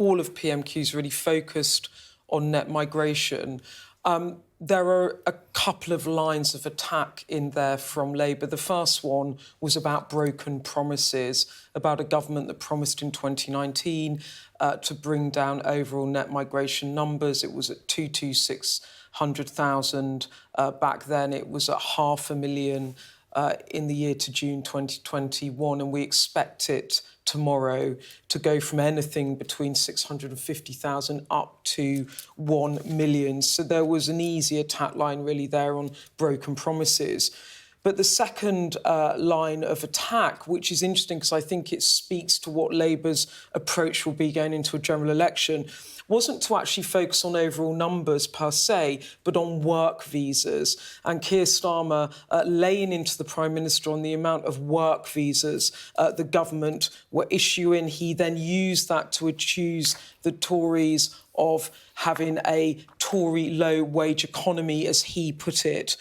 all of PMQs really focused on net migration. There are a couple of lines of attack in there from Labour. The first one was about broken promises, about a government that promised in 2019 to bring down overall net migration numbers. It was at 226,000 back then. It was at 500,000 in the year to June 2021, and we expect it tomorrow to go from anything between 650,000 up to 1 million. So there was an easy attack line really there on broken promises. But the second line of attack, which is interesting because I think it speaks to what Labour's approach will be going into a general election, wasn't to actually focus on overall numbers per se, but on work visas. And Keir Starmer laying into the Prime Minister on the amount of work visas the government were issuing. He then used that to accuse the Tories of having a Tory low-wage economy, as he put it,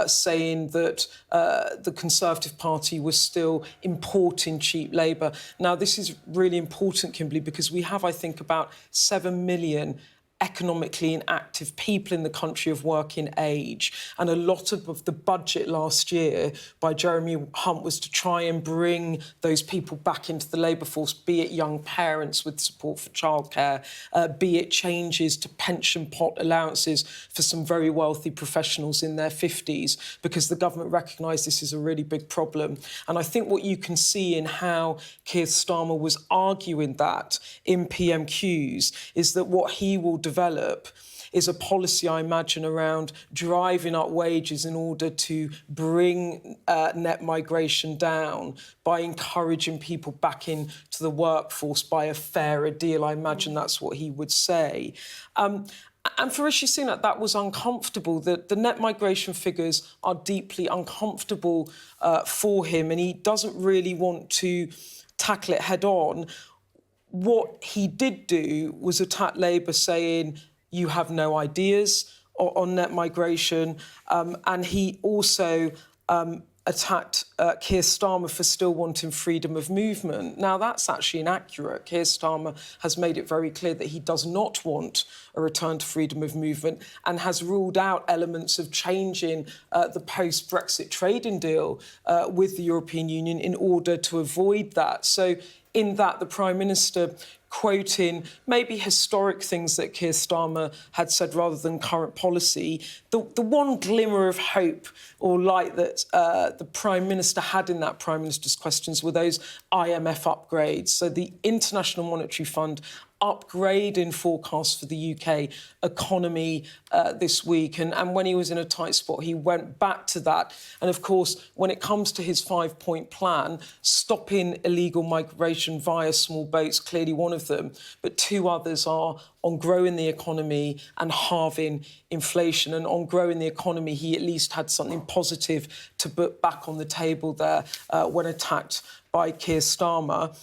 saying that the Conservative Party was still importing cheap labour. Now, this is really important, Kimberly, because we have, I think, about 7 million economically inactive people in the country of working age. And a lot of the budget last year by Jeremy Hunt was to try and bring those people back into the labour force, be it young parents with support for childcare, be it changes to pension pot allowances for some very wealthy professionals in their 50s, because the government recognised this is a really big problem. And I think what you can see in how Keir Starmer was arguing that in PMQs is that what he will develop is a policy, I imagine, around driving up wages in order to bring net migration down by encouraging people back into the workforce by a fairer deal. I imagine that's what he would say. And for Rishi Sunak, that was uncomfortable. The net migration figures are deeply uncomfortable for him, and he doesn't really want to tackle it head on. What he did do was attack Labour, saying, you have no ideas on net migration. And he also attacked Keir Starmer for still wanting freedom of movement. Now, that's actually inaccurate. Keir Starmer has made it very clear that he does not want a return to freedom of movement and has ruled out elements of changing the post-Brexit trading deal with the European Union in order to avoid that. So in that, the Prime Minister quoting maybe historic things that Keir Starmer had said rather than current policy. The one glimmer of hope or light that the Prime Minister had in that Prime Minister's questions were those IMF upgrades. So the International Monetary Fund upgrading forecasts for the UK economy this week. And when he was in a tight spot, he went back to that. And, of course, when it comes to his 5-point plan, stopping illegal migration via small boats, clearly one of them, but two others are on growing the economy and halving inflation. And on growing the economy, he at least had something positive to put back on the table there when attacked by Keir Starmer.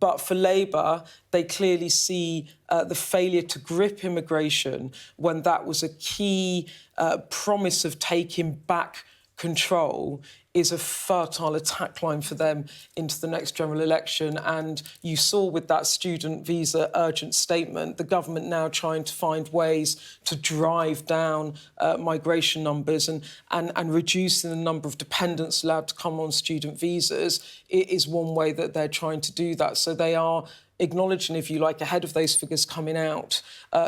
But for Labour, they clearly see the failure to grip immigration when that was a key promise of taking back control is a fertile attack line for them into the next general election. And you saw with that student visa urgent statement, the government now trying to find ways to drive down migration numbers and reducing the number of dependents allowed to come on student visas. It is one way that they're trying to do that. So they are acknowledging, if you like, ahead of those figures coming out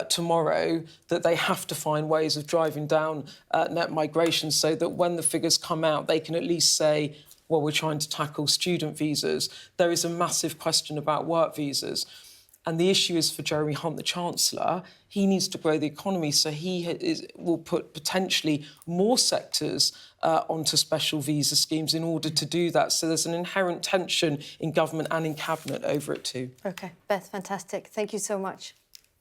tomorrow, that they have to find ways of driving down net migration so that when the figures come out, they can at least say, well, we're trying to tackle student visas. There is a massive question about work visas. And the issue is for Jeremy Hunt, the Chancellor, he needs to grow the economy, so he will put potentially more sectors onto special visa schemes in order to do that. So there's an inherent tension in government and in cabinet over it too. OK, Beth, fantastic. Thank you so much.